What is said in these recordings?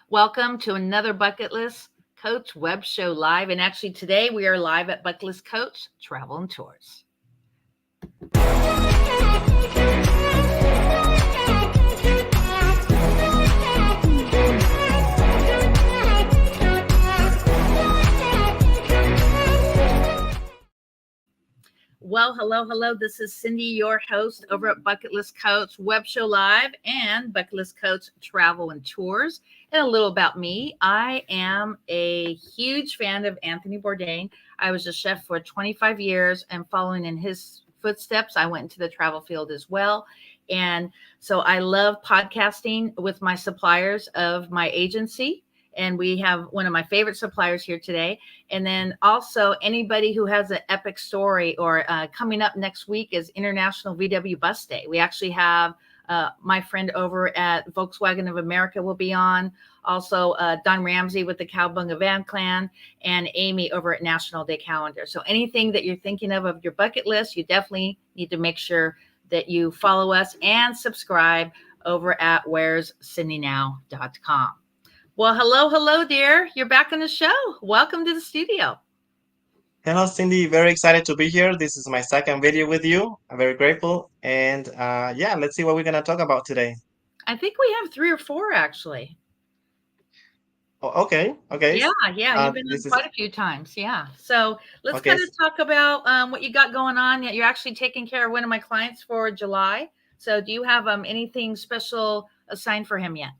Welcome to another Bucket List Coach Web Show Live. And actually, today we are live at Bucket List Coach Travel and Tours. Well, hello. This is Cindy, your host over at Bucket List Coach Web Show Live and Bucket List Coach Travel and Tours. And a little about me. I am a huge fan of Anthony Bourdain. I was a chef for 25 years, and following in his footsteps, I went into the travel field as well. And so I love podcasting with my suppliers of my agency. And we have one of my favorite suppliers here today. And then also anybody who has an epic story or coming up next week is International VW Bus Day. We actually have my friend over at Volkswagen of America will be on. Also, Don Ramsey with the Cowabunga Van Clan and Amy over at National Day Calendar. So anything that you're thinking of your bucket list, you definitely need to make sure that you follow us and subscribe over at where'scindynow.com. Well, hello, dear. You're back on the show. Welcome to the studio. Hello, Cindy. Very excited to be here. This is my second video with you. I'm very grateful. And yeah, let's see what we're going to talk about today. I think we have 3 or 4 actually. Oh, okay. Yeah. You've been on This is quite a few times. Yeah. So let's okay. kind of talk about what you got going on. You're actually taking care of one of my clients for July. So do you have anything special assigned for him yet?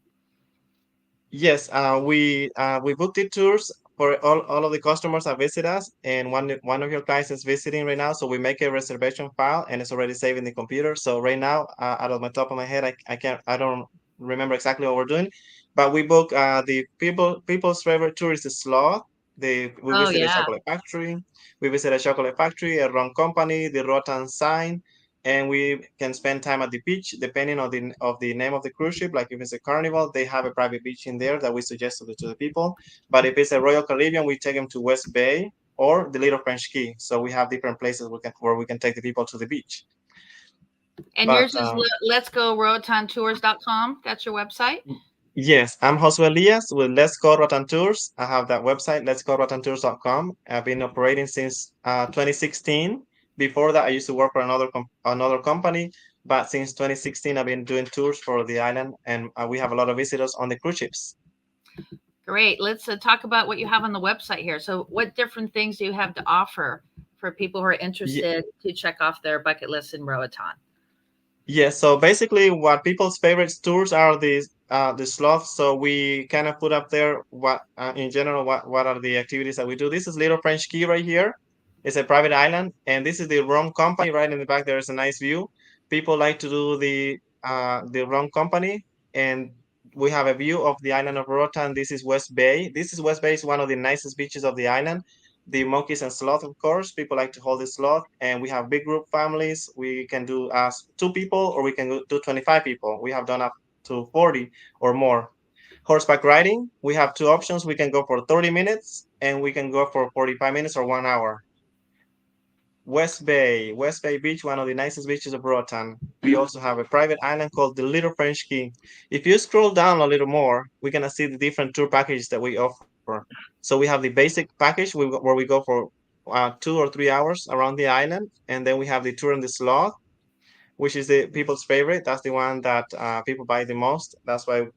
Yes, we booked the tours for all of the customers that visit us, and one of your clients is visiting right now. So we make a reservation file, and it's already saved in the computer. So right now, out of my top of my head, I don't remember exactly what we're doing, but we book the people's favorite tourist is sloth. We Oh visit a yeah. chocolate factory. We visit a chocolate factory, a rum company, the Rotan sign, and we can spend time at the beach depending on the name of the cruise ship. Like if it's a Carnival, they have a private beach in there that we suggest to the people. But if it's a Royal Caribbean, we take them to West Bay or the Little French Key. So we have different places where we can take the people to the beach. And But yours is let's go rotantours.com. That's your website? yes, I'm Jose Elias with Let's Go Rotan Tours. I have that website, letsgorotantours.com. I've been operating since 2016. Before that, I used to work for another company, but since 2016, I've been doing tours for the island, and we have a lot of visitors on the cruise ships. Great. Let's talk about what you have on the website here. So what different things do you have to offer for people who are Ye- interested to check off their bucket list in Roatan? Yes, so basically, what people's favorite tours are the sloths. So we kind of put up there what in general what are the activities that we do. This is Little French Key right here. It's a private island, and this is the rum company right in the back. There is a nice view. People like to do the rum company, and we have a view of the island of Rotan. This is West Bay. This is West Bay is one of the nicest beaches of the island. The monkeys and sloth, of course. People like to hold the sloth, and we have big group families. We can do as 2 people, or we can do 25 people. We have done up to 40 or more. Horseback riding, we have 2 options. We can go for 30 minutes, and we can go for 45 minutes or 1 hour. West Bay Beach, one of the nicest beaches of Roatan. We also have a private island called the Little French Key. If you scroll down a little more, we're gonna see the different tour packages that we offer. So we have the basic package where we go for 2 or 3 hours around the island, and then we have the tour in the sloth, which is the people's favorite. That's the one that people buy the most. That's why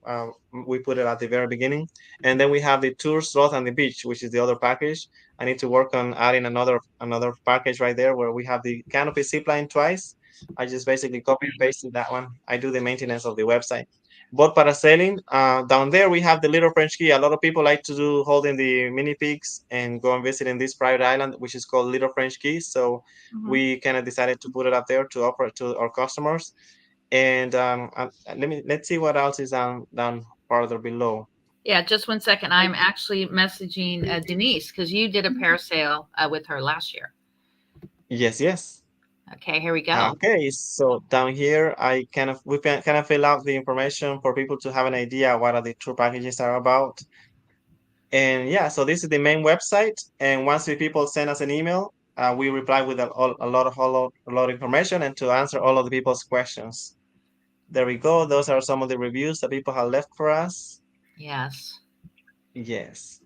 we put it at the very beginning. And then we have the tour, sloth, and the beach, which is the other package. I need to work on adding another package right there where we have the canopy zipline twice. I just basically copy and pasted that one. I do the maintenance of the website. Boat parasailing, down there we have the Little French Key. A lot of people like to do holding the mini pigs and go and visit in this private island, which is called Little French Key. So we kind of decided to put it up there to offer it to our customers. And let's see what else is down farther below. Yeah, just one second. I'm actually messaging Denise because you did a parasail with her last year. Yes. Okay, here we go. Okay, so down here, kind of fill out the information for people to have an idea what are the tour packages are about. And yeah, so this is the main website. And once the people send us an email, we reply with a lot of information and to answer all of the people's questions. There we go. Those are some of the reviews that people have left for us. Yes. Yes.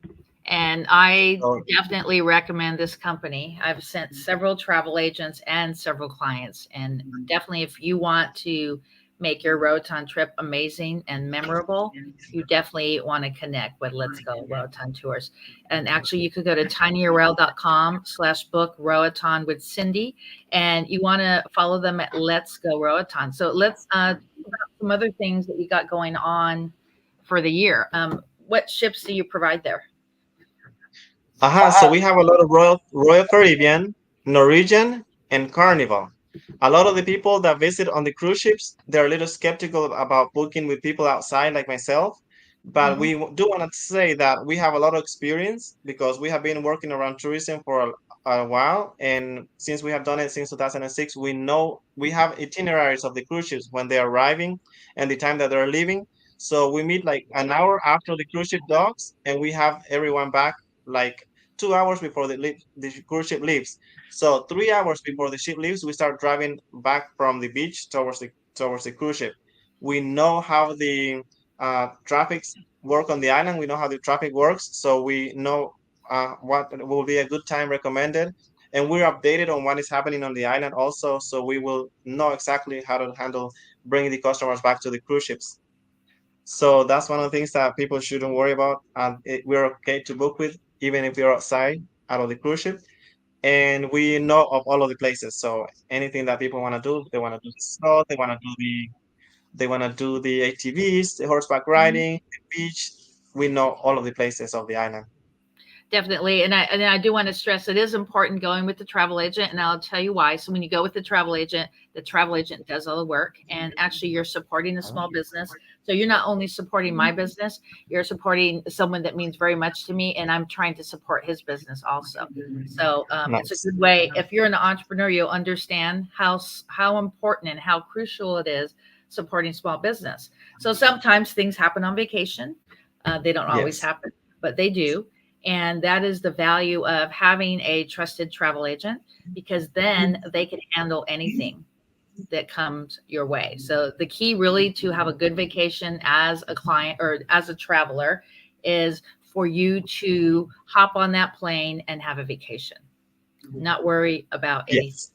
And I So, definitely recommend this company. I've sent several travel agents and several clients. And definitely, if you want to make your Rotan trip amazing and memorable, you definitely want to connect with Let's Go Rotan Tours. And actually, you could go to tinyurl.com/book Roatan with Cindy, and you want to follow them at Let's Go Roatan. So let's talk about some other things that you got going on for the year. What ships do you provide there? so we have a lot of Royal Caribbean, Norwegian, and Carnival. A lot of the people that visit on the cruise ships, they're a little skeptical about booking with people outside like myself. But Mhm. we do want to say that we have a lot of experience because we have been working around tourism for a while. And since we have done it since 2006, we know we have itineraries of the cruise ships when they're arriving and the time that they're leaving. So we meet like an hour after the cruise ship docks, and we have everyone back like 2 hours before the cruise ship leaves. So 3 hours before the ship leaves, we start driving back from the beach towards the cruise ship. We know how the traffic work on the island. We know how the traffic works, so we know what will be a good time recommended, and we're updated on what is happening on the island also, so we will know exactly how to handle bringing the customers back to the cruise ships. So that's one of the things that people shouldn't worry about. We're okay to book with, even if we're outside out of the cruise ship. And we know of all of the places. So anything that people want to do, they want to do the slow, they want to do the ATVs, the horseback Mhm. riding, the beach. We know all of the places of the island. Definitely. And I do want to stress it is important going with the travel agent, and I'll tell you why. So when you go with the travel agent does all the work, and actually you're supporting a small business. So you're not only supporting my business, you're supporting someone that means very much to me, and I'm trying to support his business also. So it's a Nice. good way. If you're an entrepreneur, you'll understand how important and how crucial it is supporting small business. So sometimes things happen on vacation. They don't always Yes. happen, but they do, and that is the value of having a trusted travel agent, because then they can handle anything that comes your way. So the key really to have a good vacation as a client or as a traveler is for you to hop on that plane and have a vacation, not worry about anything. Yes.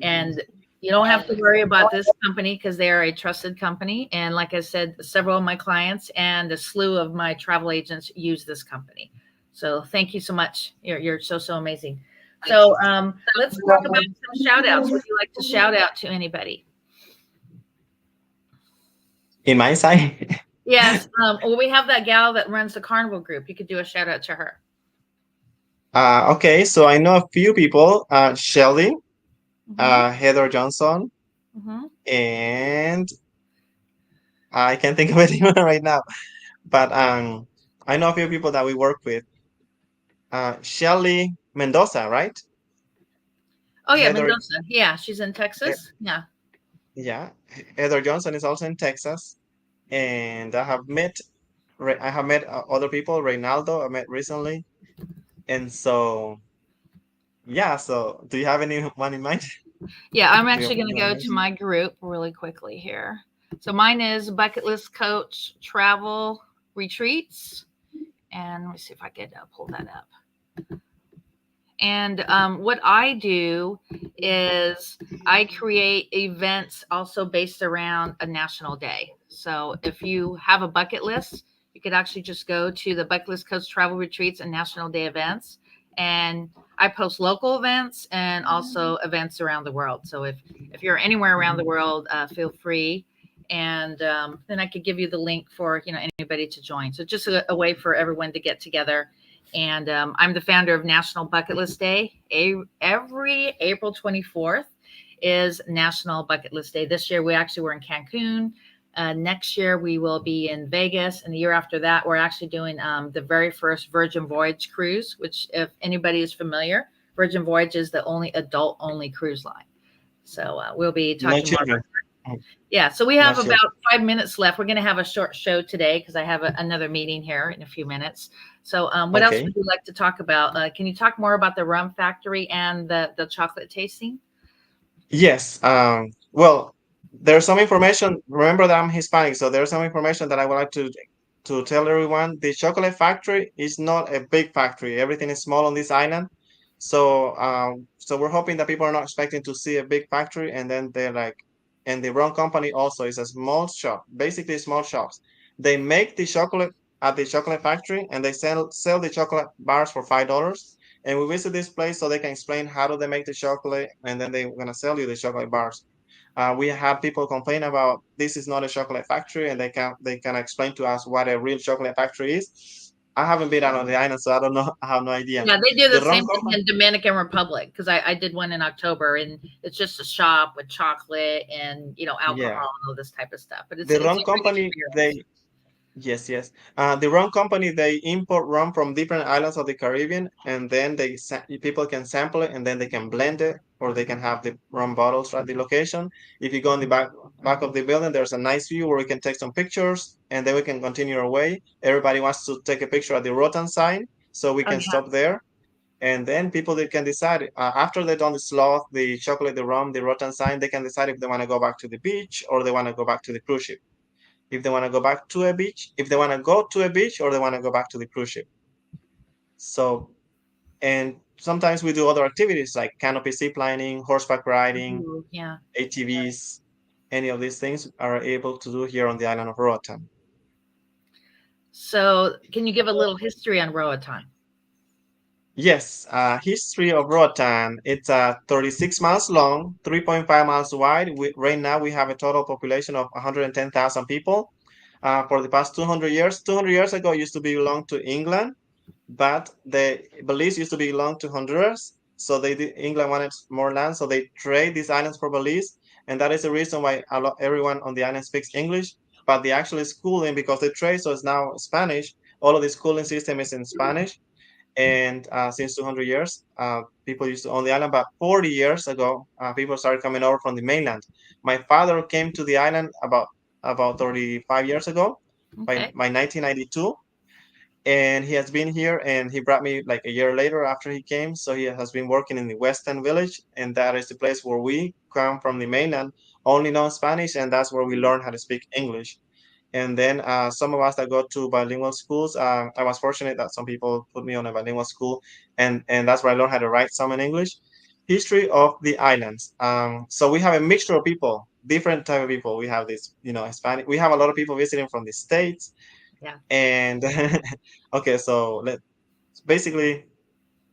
And you don't have to worry about this company because they are a trusted company. And like I said, several of my clients and a slew of my travel agents use this company. So thank you so much. You're so amazing. So let's talk about some shout outs. Would you like to shout out to anybody? In my side. Yes. Well, we have that gal that runs the carnival group. You could do a shout out to her. Okay, so I know a few people, Shelly, Hmm. Heather Johnson, Hmm. and I can't think of anyone right now, but I know a few people that we work with. Shelly Mendoza, right? Oh, yeah. Heather, Mendoza. Yeah. She's in eh, Texas. Yeah. yeah, Heather Johnson is also in Texas, and I have met other people. Reynaldo, I met recently, and so yeah. So, do you have anyone in mind? Yeah, I'm Do you, actually going you to want to go to mention? my group really quickly here. So mine is Bucket List Coach Travel Retreats. And let me see if I could pull that up. And what I do is I create events also based around a national day. So if you have a bucket list, you could actually just go to the Bucket List Coach Travel Retreats and National Day events. And I post local events and also events around the world. So if you're anywhere around the world, feel free. And then I could give you the link for anybody to join. So just a way for everyone to get together, and I'm the founder of National Bucket List Day. Every April 24th is National Bucket List Day. This year we actually were in Cancun. Next year we will be in Vegas, and the year after that we're actually doing the very first Virgin Voyage cruise. Which, if anybody is familiar, Virgin Voyage is the only adult-only cruise line. So we'll be No talking more about. children. Oh, Yeah, so we no have children. about 5 minutes left. We're going to have a short show today because I have another meeting here in a few minutes. So, what else Okay. would you like to talk about? Can you talk more about the rum factory and the chocolate tasting? Yes. Well, there's some information. Remember that I'm Hispanic, so there's some information that I would like to to tell everyone, the chocolate factory is not a big factory. Everything is small on this island. So we're hoping that people are not expecting to see a big factory, and then they're like, and the wrong company also is a small shop, basically small shops. They make the chocolate at the chocolate factory, and they sell the chocolate bars for $5. And we visit this place so they can explain how do they make the chocolate, and then they're gonna sell you the chocolate bars. We have people complain about this is not a chocolate factory, and they can explain to us what a real chocolate factory is. I haven't been out on the island, so I don't know. I have no idea. Yeah, they do the The wrong same thing company, in Dominican Republic because I did one in October, and it's just a shop with chocolate and yeah, alcohol and all this type of stuff. But it's the it's wrong a great company. experience. They Yes, yes. The rum company, they import rum from different islands of the Caribbean, and then people can sample it, and then they can blend it, or they can have the rum bottles at the location. If you go in the back of the building, there's a nice view where we can take some pictures, and then we can continue our way. Everybody wants to take a picture at the Rotan sign, so we Oh can yeah. stop there. And then people they can decide after they've done the sloth, the chocolate, the rum, the Rotan sign, they can decide if they want to go back to the beach or they want to go back to the cruise ship, if they want to go back to a beach, if they want to go to a beach, or they want to go back to the cruise ship. So, and sometimes we do other activities like canopy ziplining, horseback riding, Ooh, yeah. ATVs. Any of these things are able to do here on the island of Roatan. So, can you give a little history on Roatan? Yes, history of Roatan. It's 36 miles long, 3.5 miles wide. Right now, we have a total population of 110,000 people. For the past 200 years ago, it used to belong to England, but the Belize used to belong to Honduras. So England wanted more land, so they trade these islands for Belize, and that is the reason why everyone on the island speaks English. But the actual schooling, because they trade, so it's now Spanish. All of the schooling system is in Spanish, and since 200 years, people used to own the island. But 40 years ago, people started coming over from the mainland. My father came to the island about 35 years ago, Okay. by 1992, and he has been here, and he brought me like a year later after he came. So he has been working in the western village, and that is the place where we come from the mainland, only know Spanish, and that's where we learn how to speak English. And then some of us that go to bilingual schools, I was fortunate that some people put me on a bilingual school, and that's where I learned how to write some in English. History of the islands. So we have a mixture of people, different type of people. We have this, Hispanic. We have a lot of people visiting from the States, Yeah. and okay, so basically,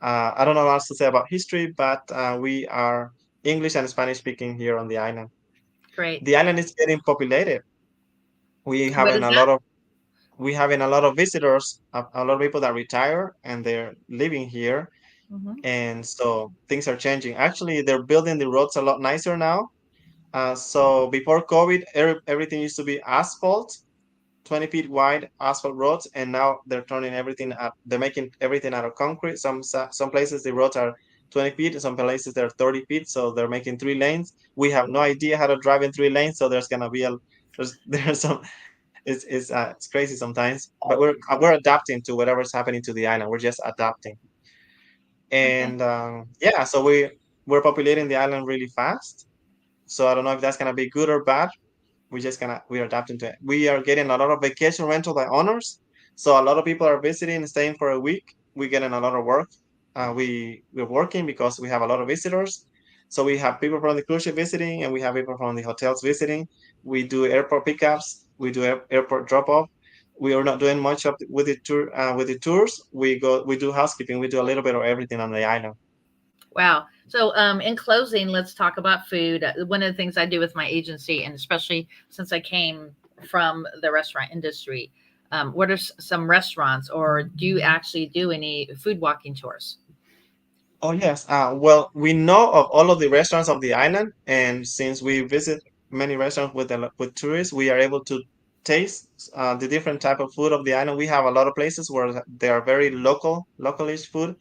I don't know what else to say about history, but we are English and Spanish speaking here on the island. Great. The island is getting populated. We What having is a that? lot of we having a lot of visitors, a lot of people that retire and they're living here, Hmm. and so things are changing. Actually, they're building the roads a lot nicer now. So before COVID, everything used to be asphalt, 20 feet wide asphalt roads, and now they're making everything out of concrete. Some places the roads are 20 feet, and some places they're 30 feet, so they're making 3 lanes. We have no idea how to drive in 3 lanes, so there's gonna be there's some it's crazy sometimes, but we're adapting to whatever's happening to the island. We're just adapting. Okay. And yeah, so we're populating the island really fast. So I don't know if that's gonna be good or bad. We're adapting to it. We are getting a lot of vacation rental by owners. So a lot of people are visiting, staying for a week. We're getting a lot of work. We're working because we have a lot of visitors. So we have people from the cruise ship visiting, and we have people from the hotels visiting. We do airport pickups. We do airport drop off. We are not doing much with the tours. We do housekeeping. We do a little bit of everything on the island. Wow. So, in closing, let's talk about food. One of the things I do with my agency, and especially since I came from the restaurant industry, what are some restaurants, or do you actually do any food walking tours? Oh yes. Well, we know of all of the restaurants of the island, and since we visit many restaurants with tourists, we are able to taste the different type of food of the island. We have a lot of places where they are very localish food.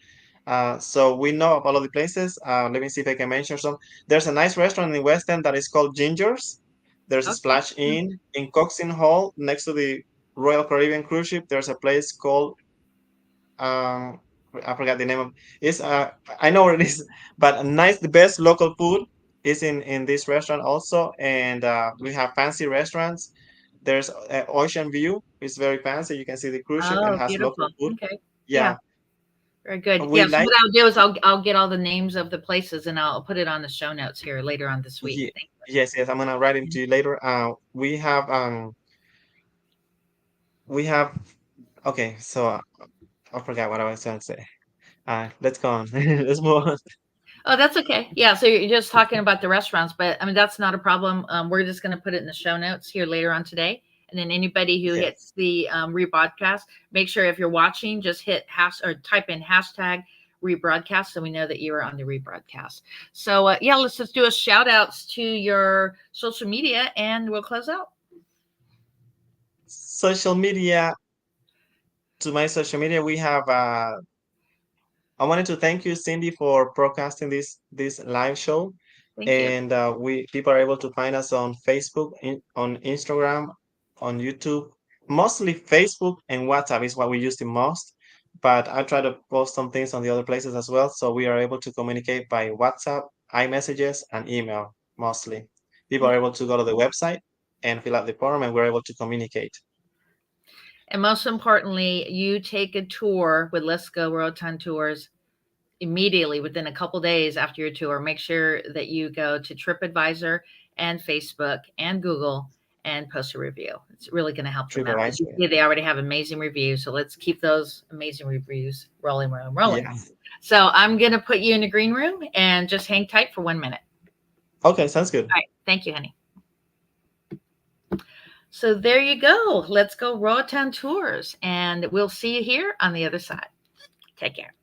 So we know of all of the places. Let me see if I can mention some. There's a nice restaurant in the West End that is called Ginger's. There's a Okay. Splash Inn in Coxin Hall next to the Royal Caribbean cruise ship. There's a place called um I forgot the name of it's I know where it is, but the best local food is in this restaurant also, and we have fancy restaurants. There's ocean view. It's very fancy. You can see the cruise ship and Oh, has local beautiful. food. Okay. Yeah, Yeah, very good. we Yeah. So like. what I'll do is I'll get all the names of the places and I'll put it on the show notes here later on this week. Thank Yes, yes. I'm gonna write it you. to you later. We have. Okay, so I forgot what I was trying to say. Let's go on. Let's move on. Oh, that's okay. Yeah. So you're just talking about the restaurants, but I mean, that's not a problem. We're just going to put it in the show notes here later on today. And then anybody who Yes. hits the rebroadcast, make sure if you're watching, just hit hash or type in hashtag rebroadcast so we know that you are on the rebroadcast. So, yeah, let's just do a shout outs to your social media and we'll close out. Social media. To my social media, we have I wanted to thank you, Cindy, for broadcasting this live show. Thank you. And we people are able to find us on Facebook, on Instagram, on YouTube. Mostly Facebook and WhatsApp is what we use the most. But I try to post some things on the other places as well. So we are able to communicate by WhatsApp, iMessages, and email mostly. People are able to go to the website and fill out the form, and we're able to communicate. And most importantly, you take a tour with Let's Go Rotan Tours immediately within a couple days after your tour. Make sure that you go to TripAdvisor and Facebook and Google and post a review. It's really going to help them out. As you TripAdvisor. see, they already have amazing reviews. So let's keep those amazing reviews rolling, rolling, rolling. Yeah. So I'm going to put you in the green room and just hang tight for 1 minute. Okay, sounds good. All right. Thank you, honey. So there you go. Let's go Roatan Tours. And we'll see you here on the other side. Take care.